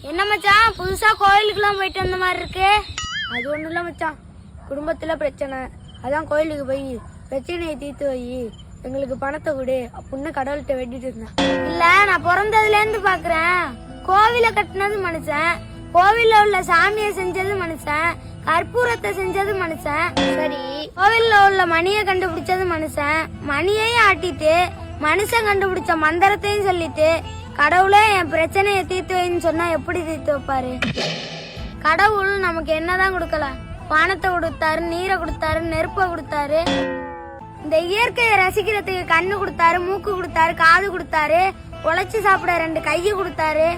என்ன மச்சான் புதுசா கோயிலுக்குலாம் போயிட்டு வந்த மாதிரி இருக்கு? அது ஒண்ணும் இல்ல மச்சான், குடும்பத்துல பிரச்சனை, அதான் கோயிலுக்கு போய் பிரச்சனையை தீர்த்து வை, எங்களுக்கு பணத்தை கொடு அப்படின்னு கடவுள்கிட்ட வேண்டிட்டு இருந்தேன். இல்ல, நான் பிறந்ததுல இருந்து பாக்குறேன், கோவில கட்டினது மனுஷன், கோவில்ல உள்ள சாமியை செஞ்சது மனுஷன், கற்பூரத்தை செஞ்சது மனுஷன், சரி கோவில்ல உள்ள மணியை கண்டுபிடிச்சது மனுஷன், மணியையும் ஆட்டிட்டு மனுஷன் கண்டுபிடிச்ச மந்திரத்தையும் சொல்லிட்டு கடவுளே என் பிரச்சனையை தீர்த்து வைன்னு சொன்னா எப்படி தீர்த்து வைப்பாரு? கடவுள் நமக்கு என்னதான் கொடுக்கல, வானத்தை கொடுத்தாரு, நீரை கொடுத்தாரு, நெருப்பை கொடுத்தாரு, இந்த இயற்கையை ரசிக்கிறதுக்கு கண்ணு கொடுத்தாரு, மூக்கு கொடுத்தாரு, காது கொடுத்தாரு, உழைச்சு சாப்பிட 2 கையை கொடுத்தாரு.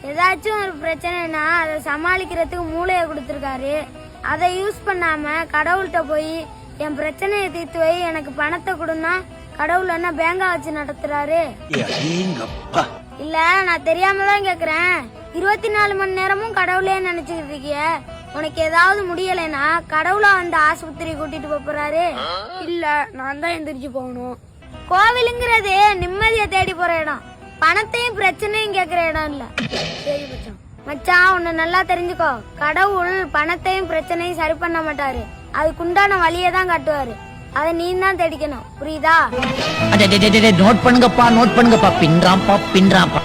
ஏதாச்சும் ஒரு பிரச்சனைனா அதை சமாளிக்கிறதுக்கு மூளையை கொடுத்துருக்காரு. அதை யூஸ் பண்ணாம கடவுள்கிட்ட போய் என் பிரச்சனையை தீர்த்து வை, எனக்கு பணத்தை கொடுன்னா கடவுள் என்ன பேங்கா வச்சு நடத்துறாரு? இல்ல, நான் தெரியாம தான் கேக்குறேன். 24 மணி நேரமும் கடவுளே நினைச்சுக்கிட்டு இருக்கிய, உனக்கு ஏதாவது முடியலைன்னா கடவுளா வந்து ஆஸ்பத்திரி கூட்டிட்டு போறாரு? இல்ல, நான் தான் எந்திரிச்சு போகணும். கோவிலுங்கிறது நிம்மதியை தேடி போற இடம், பணத்தையும் பிரச்சனையும் கேக்குற இடம் இல்ல. சரி மச்சான். மச்சான், உன்னை நல்லா தெரிஞ்சுக்கோ, கடவுள் பணத்தையும் பிரச்சனையும் சரி பண்ண மாட்டாரு, அதுக்குண்டான வழியை தான் காட்டுவாரு, அதை நீ தான் தேடிக்கணும், புரியுதா? நோட் பண்ணுங்கப்பா, நோட் பண்ணுங்கப்பா, பின்றாம்பா பின்றாம்பா.